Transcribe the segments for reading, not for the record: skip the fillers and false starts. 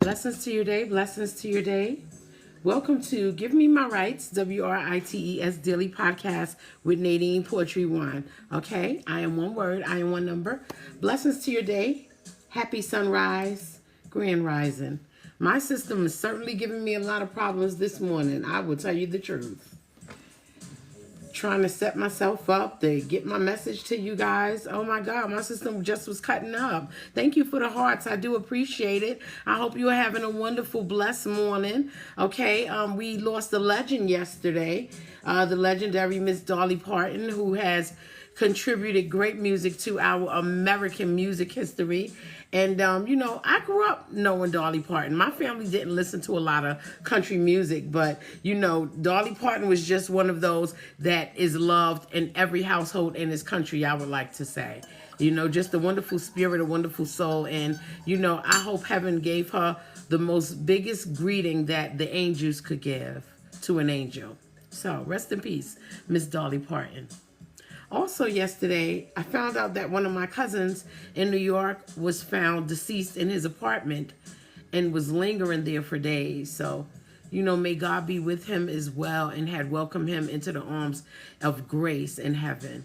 Blessings to your day. Blessings to your day. Welcome to Give Me My Rights, WRITES Daily Podcast with Nadine Poetry One. Okay, I am one word. I am one number. Blessings to your day. Happy sunrise. Grand rising. My system is certainly giving me a lot of problems this morning. I will tell you the truth. Trying to set myself up to get my message to you guys. Oh my God, my system just was cutting up. Thank you for the hearts. I do appreciate it. I hope you are having a wonderful, blessed morning. Okay, we lost a legend yesterday. The legendary Miss Dolly Parton, who has contributed great music to our American music history. And, I grew up knowing Dolly Parton. My family didn't listen to a lot of country music, but, Dolly Parton was just one of those that is loved in every household in this country, I would like to say. Just a wonderful spirit, a wonderful soul. And, I hope heaven gave her the most biggest greeting that the angels could give to an angel. So, rest in peace, Miss Dolly Parton. Also yesterday, I found out that one of my cousins in New York was found deceased in his apartment and was lingering there for days. So, may God be with him as well and had welcomed him into the arms of grace in heaven,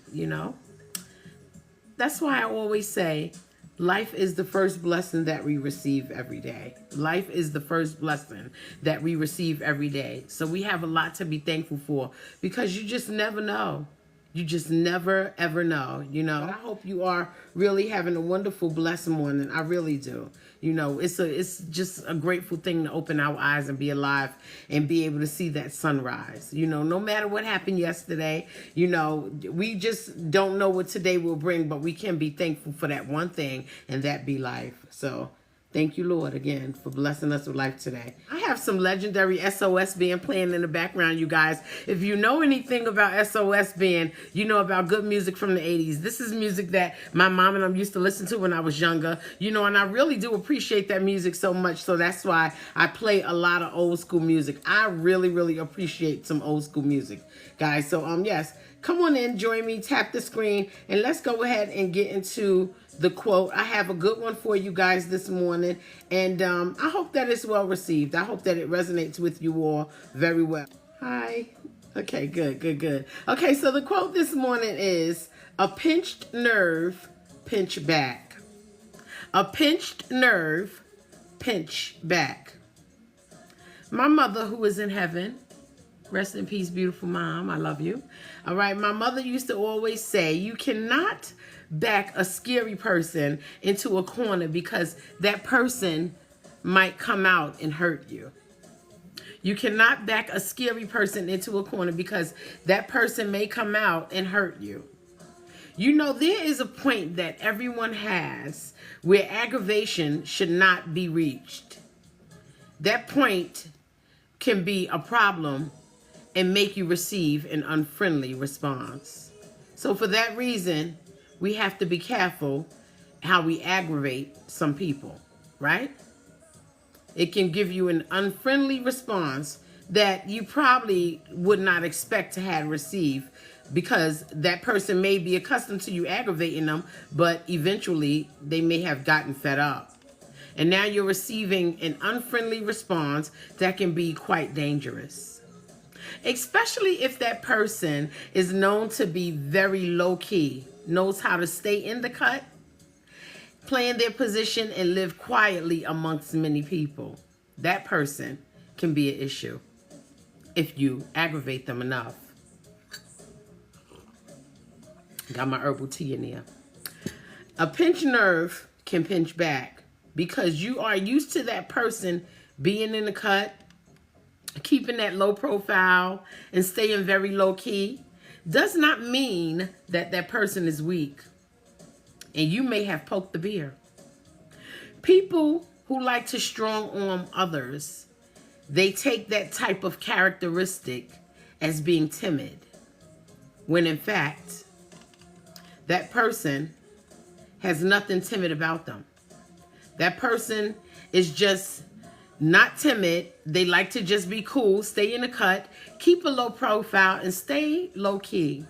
That's why I always say life is the first blessing that we receive every day. Life is the first blessing that we receive every day. So we have a lot to be thankful for because you just never know. You just never, ever know, But I hope you are really having a wonderful, blessed morning. I really do. It's just a grateful thing to open our eyes and be alive and be able to see that sunrise. No matter what happened yesterday, we just don't know what today will bring, but we can be thankful for that one thing, and that be life. So thank you, Lord, again, for blessing us with life today. I have some legendary SOS Band playing in the background, you guys. If you know anything about SOS Band, you know about good music from the 80s. This is music that my mom and I used to listen to when I was younger, and I really do appreciate that music so much. So that's why I play a lot of old school music. I really, really appreciate some old school music, guys. So, yes, come on in, join me, tap the screen, and let's go ahead and get into the quote. I have a good one for you guys this morning, and I hope that it's well received. I hope that it resonates with you all very well. Hi. Okay, good. Okay, so the quote this morning is, a pinched nerve, pinch back. A pinched nerve, pinch back. My mother, who is in heaven, rest in peace, beautiful mom, I love you. All right, my mother used to always say, you cannot back a scary person into a corner because that person might come out and hurt you. You cannot back a scary person into a corner because that person may come out and hurt you. There is a point that everyone has where aggravation should not be reached. That point can be a problem and make you receive an unfriendly response. So for that reason, we have to be careful how we aggravate some people, right? It can give you an unfriendly response that you probably would not expect to have received because that person may be accustomed to you aggravating them, but eventually they may have gotten fed up. And now you're receiving an unfriendly response that can be quite dangerous. Especially if that person is known to be very low-key, knows how to stay in the cut, playing their position, and live quietly amongst many people. That person can be an issue if you aggravate them enough. Got my herbal tea in there. A pinched nerve can pinch back because you are used to that person being in the cut, keeping that low profile and staying very low key. Does not mean that that person is weak. And you may have poked the bear. People who like to strong arm others, they take that type of characteristic as being timid. When in fact, that person has nothing timid about them. That person is just not timid. They like to just be cool, stay in the cut, keep a low profile, and stay low key.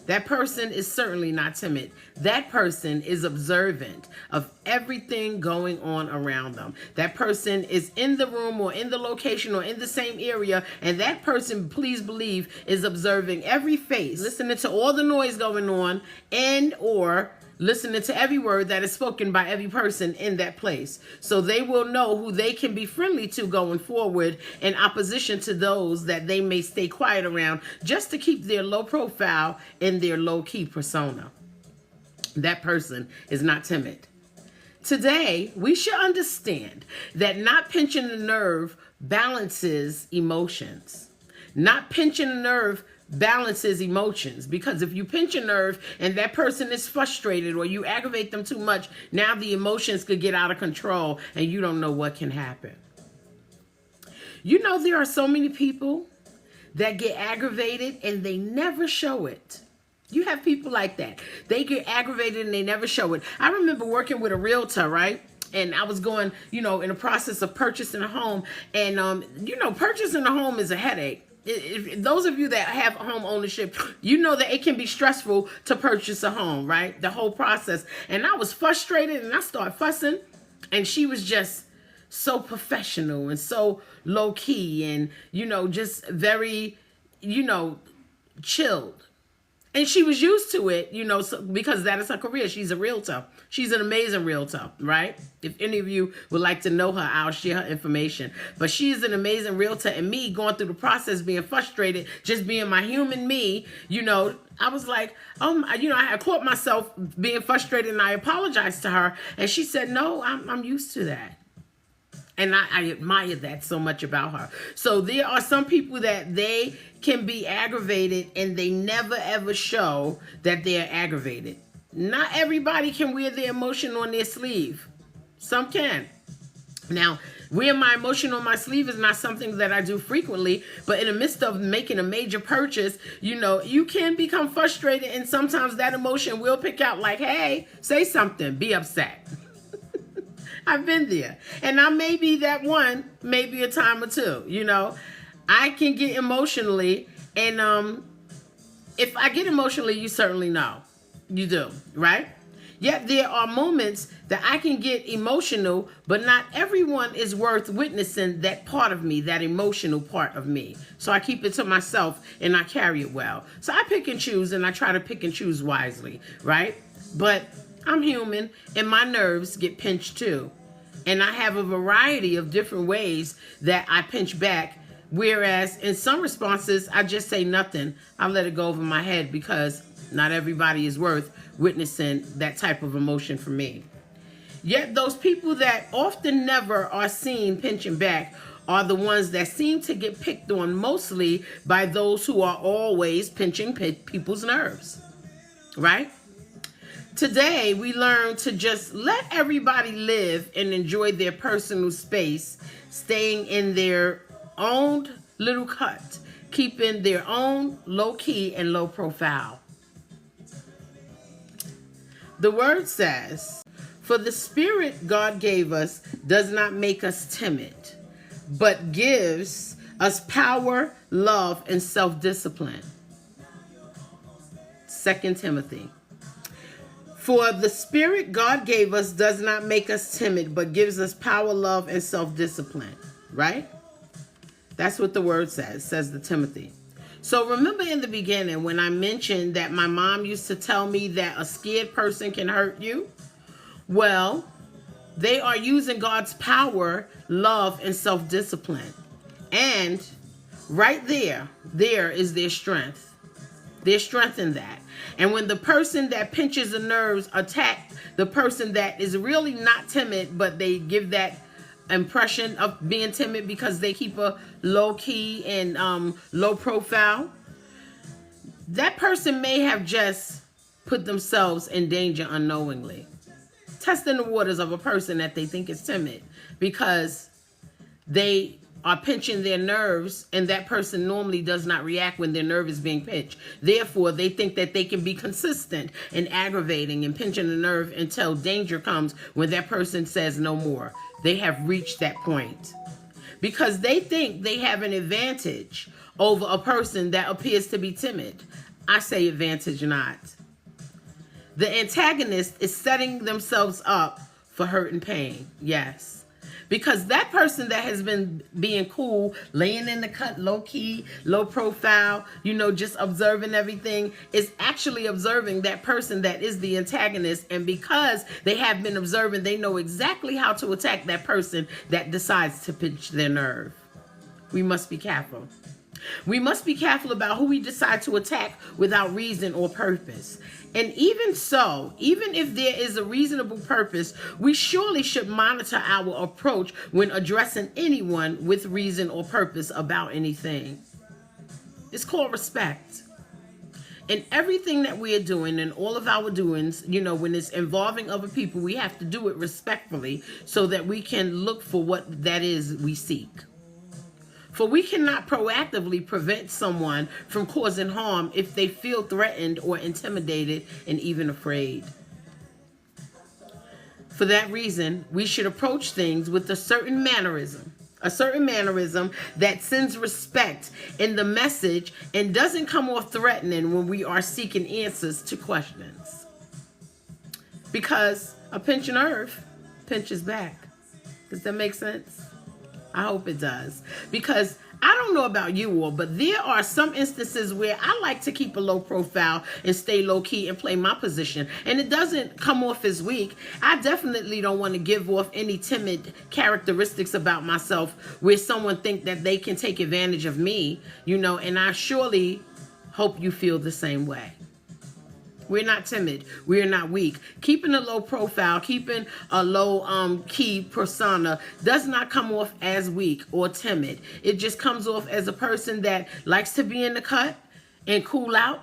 That person is certainly not timid. That person is observant of everything going on around them. That person is in the room or in the location or in the same area, and that person, please believe, is observing every face, listening to all the noise going on, and or listening to every word that is spoken by every person in that place. So they will know who they can be friendly to going forward in opposition to those that they may stay quiet around, just to keep their low profile and their low key persona. That person is not timid. Today, we should understand that not pinching the nerve balances emotions. Not pinching the nerve balances emotions, because if you pinch a nerve and that person is frustrated or you aggravate them too much, now the emotions could get out of control and you don't know what can happen. You know, there are so many people that get aggravated and they never show it. You have people like that. They get aggravated and they never show it. I remember working with a realtor, right? And I was going, in the process of purchasing a home, and purchasing a home is a headache. If those of you that have home ownership, you know that it can be stressful to purchase a home, right? The whole process. And I was frustrated and I started fussing, and she was just so professional and so low key and, just very, chilled. And she was used to it, because that is her career. She's a realtor. She's an amazing realtor, right? If any of you would like to know her, I'll share her information. But she's an amazing realtor, and me going through the process, being frustrated, just being my human me, I was like, I had caught myself being frustrated, and I apologized to her. And she said, no, I'm used to that. And I admire that so much about her. So there are some people that they can be aggravated and they never ever show that they're aggravated. Not everybody can wear their emotion on their sleeve. Some can. Now, wearing my emotion on my sleeve is not something that I do frequently, but in the midst of making a major purchase, you can become frustrated, and sometimes that emotion will pick out like, hey, say something, be upset. I've been there. And I may be that one, maybe a time or two, I can get emotionally, and if I get emotionally, you certainly know. You do, right? Yet there are moments that I can get emotional, but not everyone is worth witnessing that part of me, that emotional part of me. So I keep it to myself and I carry it well. So I pick and choose, and I try to pick and choose wisely, right? But I'm human, and my nerves get pinched too. And I have a variety of different ways that I pinch back. Whereas in some responses, I just say nothing. I let it go over my head, because not everybody is worth witnessing that type of emotion from me. Yet those people that often never are seen pinching back are the ones that seem to get picked on mostly by those who are always pinching people's nerves, right? Today, we learn to just let everybody live and enjoy their personal space, staying in their own little cut, keeping their own low key and low profile. The word says, for the spirit God gave us does not make us timid, but gives us power, love, and self-discipline. 2 Timothy. For the spirit God gave us does not make us timid, but gives us power, love, and self-discipline. Right? That's what the word says to Timothy. So remember in the beginning when I mentioned that my mom used to tell me that a scared person can hurt you? Well, they are using God's power, love, and self-discipline. And right there is their strength. Their strength in that. And when the person that pinches the nerves attack the person that is really not timid, but they give that impression of being timid because they keep a low key and low profile, that person may have just put themselves in danger unknowingly. Testing the waters of a person that they think is timid because they are pinching their nerves, and that person normally does not react when their nerve is being pinched. Therefore, they think that they can be consistent and aggravating and pinching the nerve until danger comes when that person says no more. They have reached that point because they think they have an advantage over a person that appears to be timid. I say advantage not. The antagonist is setting themselves up for hurt and pain. Yes. Because that person that has been being cool, laying in the cut, low key, low profile, just observing everything, is actually observing that person that is the antagonist. And because they have been observing, they know exactly how to attack that person that decides to pinch their nerve. We must be careful. We must be careful about who we decide to attack without reason or purpose. And even so, even if there is a reasonable purpose, we surely should monitor our approach when addressing anyone with reason or purpose about anything. It's called respect. And everything that we are doing and all of our doings, when it's involving other people, we have to do it respectfully so that we can look for what that is we seek. For we cannot proactively prevent someone from causing harm if they feel threatened or intimidated and even afraid. For that reason, we should approach things with a certain mannerism that sends respect in the message and doesn't come off threatening when we are seeking answers to questions. Because a pinch of nerve pinches back. Does that make sense? I hope it does. Because I don't know about you all, but there are some instances where I like to keep a low profile and stay low key and play my position. And it doesn't come off as weak. I definitely don't want to give off any timid characteristics about myself where someone think that they can take advantage of me, and I surely hope you feel the same way. We're not timid. We're not weak. Keeping a low profile, keeping a low key persona does not come off as weak or timid. It just comes off as a person that likes to be in the cut and cool out,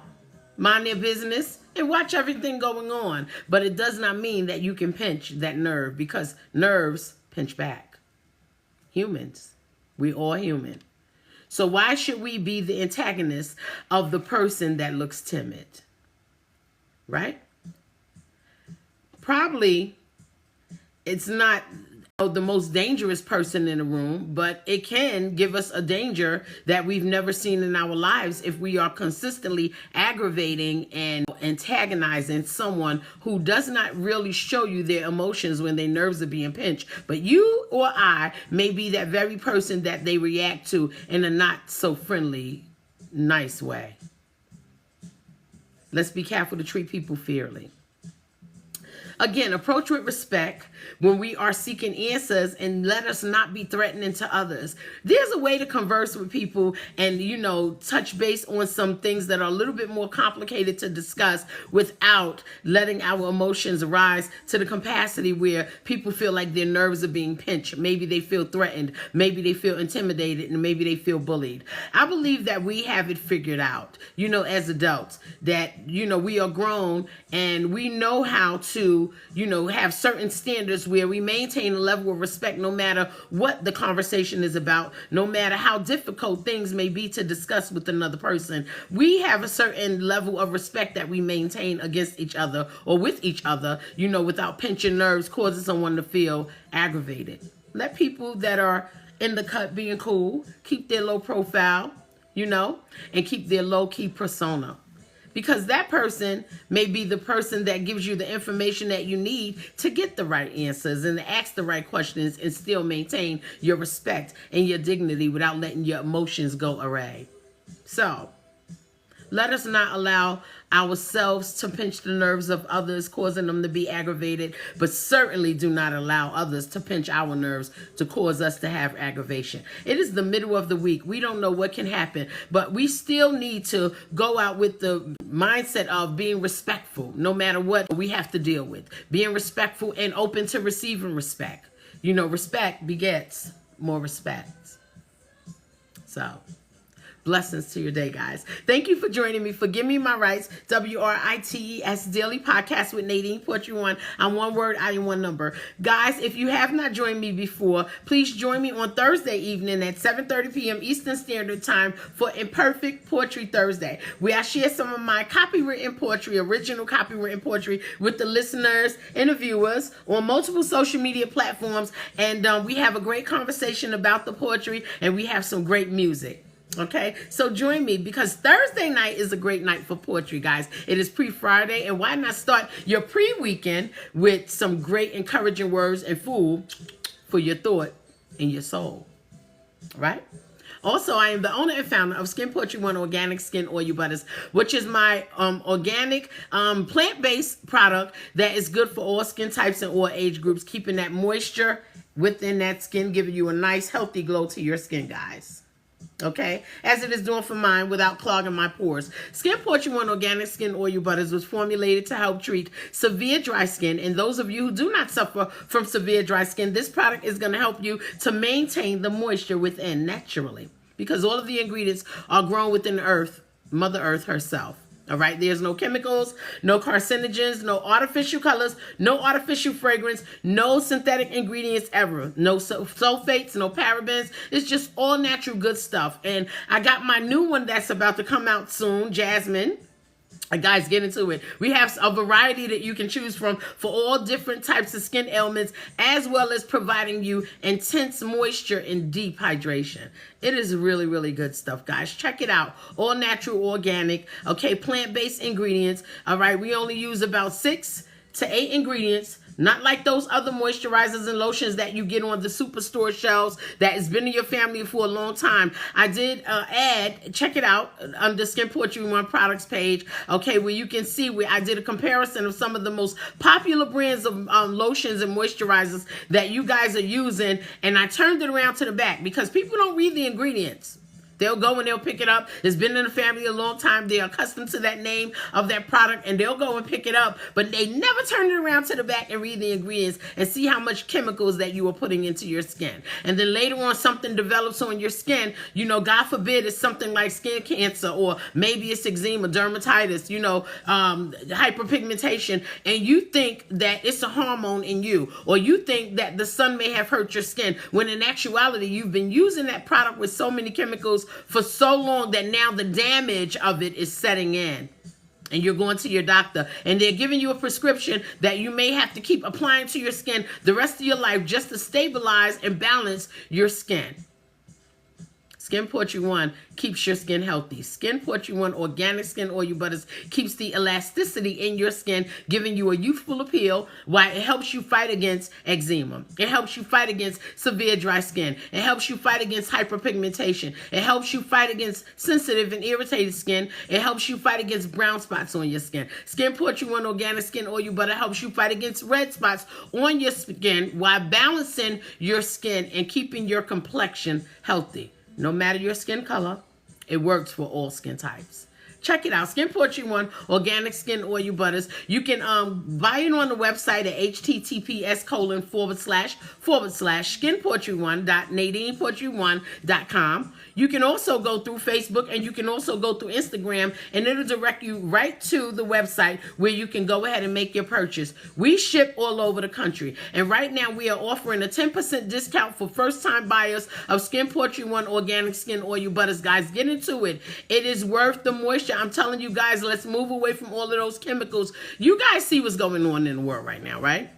mind their business, and watch everything going on. But it does not mean that you can pinch that nerve, because nerves pinch back. Humans. We're all human. So why should we be the antagonist of the person that looks timid? Right? Probably it's not the most dangerous person in the room, but it can give us a danger that we've never seen in our lives if we are consistently aggravating and antagonizing someone who does not really show you their emotions when their nerves are being pinched. But you or I may be that very person that they react to in a not so friendly, nice way. Let's be careful to treat people fairly. Again, approach with respect when we are seeking answers, and let us not be threatening to others. There's a way to converse with people and, touch base on some things that are a little bit more complicated to discuss without letting our emotions rise to the capacity where people feel like their nerves are being pinched. Maybe they feel threatened. Maybe they feel intimidated, and maybe they feel bullied. I believe that we have it figured out, as adults, that, we are grown and we know how to, have certain standards where we maintain a level of respect no matter what the conversation is about, no matter how difficult things may be to discuss with another person. We have a certain level of respect that we maintain against each other or with each other, without pinching nerves, causing someone to feel aggravated. Let people that are in the cut being cool keep their low profile, and keep their low key persona. Because that person may be the person that gives you the information that you need to get the right answers and to ask the right questions and still maintain your respect and your dignity without letting your emotions go awry. So, let us not allow ourselves to pinch the nerves of others, causing them to be aggravated, but certainly do not allow others to pinch our nerves to cause us to have aggravation. It is the middle of the week. We don't know what can happen, but we still need to go out with the mindset of being respectful, no matter what we have to deal with. Being respectful and open to receiving respect. Respect begets more respect. So, blessings to your day, guys. Thank you for joining me for Give Me My Rights, WRITES Daily Podcast with Nadine Poetry One. I'm one word, I am one number. Guys, if you have not joined me before, please join me on Thursday evening at 7:30 p.m. Eastern Standard Time for Imperfect Poetry Thursday, where I share some of my copywritten poetry, original copywritten poetry, with the listeners and the viewers on multiple social media platforms. And we have a great conversation about the poetry, and we have some great music. Okay, so join me because Thursday night is a great night for poetry, guys. It is pre-Friday, and why not start your pre-weekend with some great encouraging words and food for your thought and your soul, right? Also, I am the owner and founder of Skin Poetry One Organic Skin Oil Butters, which is my organic plant-based product that is good for all skin types and all age groups, keeping that moisture within that skin, giving you a nice, healthy glow to your skin, guys. Okay, as it is doing for mine without clogging my pores. Skin Poetry One Organic Skin Oil Butters was formulated to help treat severe dry skin. And those of you who do not suffer from severe dry skin, this product is going to help you to maintain the moisture within naturally, because all of the ingredients are grown within the earth, Mother Earth herself. All right, there's no chemicals, no carcinogens, no artificial colors, no artificial fragrance, no synthetic ingredients ever, no sulfates, no parabens. It's just all natural good stuff. And I got my new one that's about to come out soon, Jasmine. Guys, get into it. We have a variety that you can choose from for all different types of skin ailments, as well as providing you intense moisture and deep hydration. It is really, really good stuff, guys. Check it out. All natural, organic, okay, plant-based ingredients. All right, we only use about 6 to 8 ingredients. Not like those other moisturizers and lotions that you get on the superstore shelves that has been in your family for a long time. I did add, check it out, under Skin Poetry One products page, okay, where you can see where I did a comparison of some of the most popular brands of lotions and moisturizers that you guys are using, and I turned it around to the back because people don't read the ingredients. They'll go and they'll pick it up. It's been in the family a long time. They're accustomed to that name of that product, and they'll go and pick it up. But they never turn it around to the back and read the ingredients and see how much chemicals that you are putting into your skin. And then later on, something develops on your skin. You know, God forbid, it's something like skin cancer, or maybe it's eczema, dermatitis, you know, hyperpigmentation. And you think that it's a hormone in you, or you think that the sun may have hurt your skin, when in actuality, you've been using that product with so many chemicals for so long that now the damage of it is setting in. And you're going to your doctor, and they're giving you a prescription that you may have to keep applying to your skin the rest of your life just to stabilize and balance your skin. Skin Poetry One keeps your skin healthy. Skin Poetry One Organic Skin Oil Butters keeps the elasticity in your skin, giving you a youthful appeal, while it helps you fight against eczema. It helps you fight against severe dry skin. It helps you fight against hyperpigmentation. It helps you fight against sensitive and irritated skin. It helps you fight against brown spots on your skin. Skin Poetry One Organic Skin Oil Butter helps you fight against red spots on your skin while balancing your skin and keeping your complexion healthy. No matter your skin color, it works for all skin types. Check it out. Skin Poetry One Organic Skin Oil Butters. You can buy it on the website at https://skinpoetry1.nadinepoetry1.com. You can also go through Facebook, and you can also go through Instagram, and it'll direct you right to the website where you can go ahead and make your purchase. We ship all over the country, and right now we are offering a 10% discount for first-time buyers of Skin Poetry One Organic Skin Oil Butters. Guys, get into it. It is worth the moisture. I'm telling you guys, let's move away from all of those chemicals. You guys see what's going on in the world right now, right?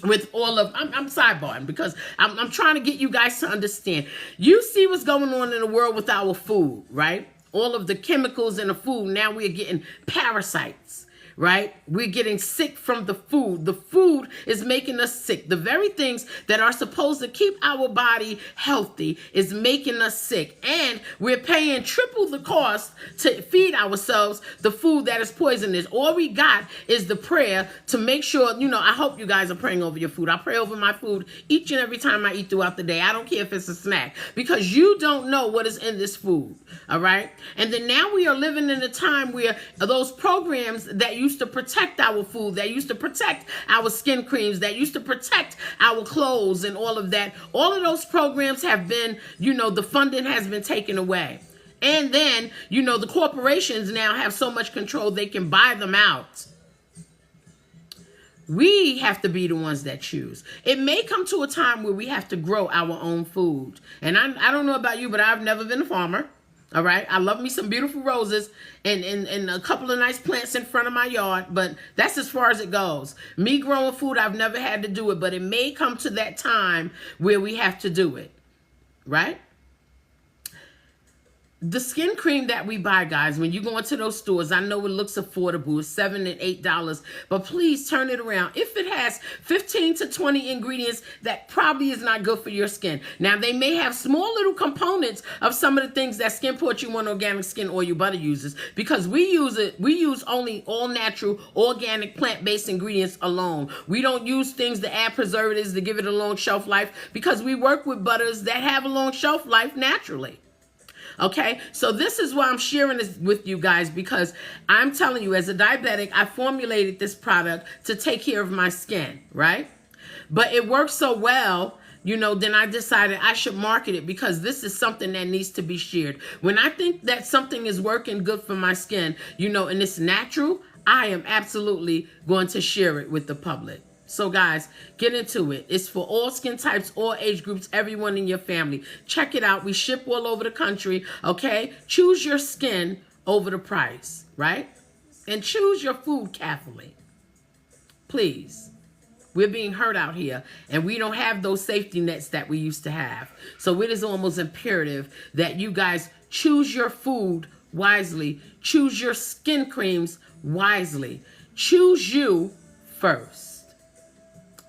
With all of, I'm sidebarring because I'm trying to get you guys to understand. You see what's going on in the world with our food, right? All of the chemicals in the food. Now we're getting parasites, right? We're getting sick from the food. The food is making us sick. The very things that are supposed to keep our body healthy is making us sick. And we're paying triple the cost to feed ourselves the food that is poisonous. All we got is the prayer to make sure, you know, I hope you guys are praying over your food. I pray over my food each and every time I eat throughout the day. I don't care if it's a snack, because you don't know what is in this food. All right. And then now we are living in a time where those programs that used to protect our food, that used to protect our skin creams, that used to protect our clothes and all of that, all of those programs have been, you know, the funding has been taken away. And then, you know, the corporations now have so much control they can buy them out. We have to be the ones that choose. It may come to a time where we have to grow our own food. And I don't know about you, but I've never been a farmer. All right. I love me some beautiful roses and a couple of nice plants in front of my yard, but that's as far as it goes. Me growing food, I've never had to do it, but it may come to that time where we have to do it. Right? The skin cream that we buy, guys, when you go into those stores, I know it looks affordable. It's $7 and $8, but please turn it around. If it has 15 to 20 ingredients, that probably is not good for your skin. Now, they may have small little components of some of the things that Skinport You1 Organic Skin Oil Butter uses, because we use only all natural, organic, plant-based ingredients alone. We don't use things to add preservatives to give it a long shelf life, because we work with butters that have a long shelf life naturally. Okay, so this is why I'm sharing this with you guys, because I'm telling you, as a diabetic, I formulated this product to take care of my skin, right? But it works so well, you know, then I decided I should market it, because this is something that needs to be shared. When I think that something is working good for my skin, you know, and it's natural, I am absolutely going to share it with the public. So guys, get into it. It's for all skin types, all age groups, everyone in your family. Check it out. We ship all over the country, okay? Choose your skin over the price, right? And choose your food carefully. Please. We're being hurt out here, and we don't have those safety nets that we used to have. So it is almost imperative that you guys choose your food wisely. Choose your skin creams wisely. Choose you first.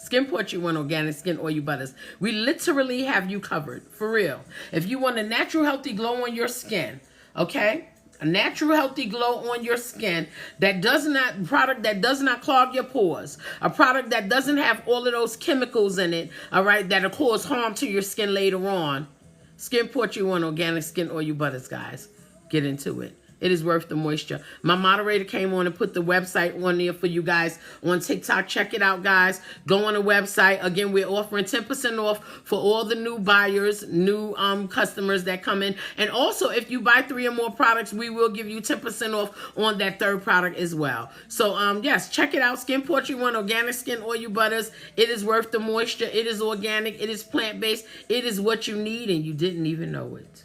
Skinport You1 Organic Skin Oil Butters. We literally have you covered, for real. If you want a natural, healthy glow on your skin, okay? A natural, healthy glow on your skin product that does not clog your pores. A product that doesn't have all of those chemicals in it, all right, that'll cause harm to your skin later on. Skinport You1 Organic Skin Oil Butters, guys. Get into it. It is worth the moisture. My moderator came on and put the website on there for you guys on TikTok. Check it out, guys. Go on the website. Again, we're offering 10% off for all the new buyers, new customers that come in. And also, if you buy 3 or more products, we will give you 10% off on that third product as well. So, yes, check it out. Skinport You1 Organic Skin Oil Butters. It is worth the moisture. It is organic. It is plant-based. It is what you need, and you didn't even know it.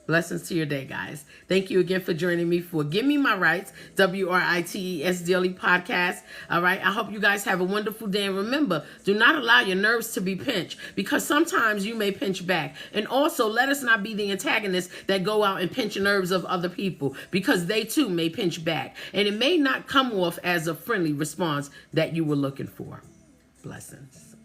Blessings to your day, guys. Thank you again for joining me for Give Me My Rights, WRITES Daily Podcast. All right. I hope you guys have a wonderful day. And remember, do not allow your nerves to be pinched, because sometimes you may pinch back. And also, let us not be the antagonists that go out and pinch nerves of other people, because they too may pinch back. And it may not come off as a friendly response that you were looking for. Blessings.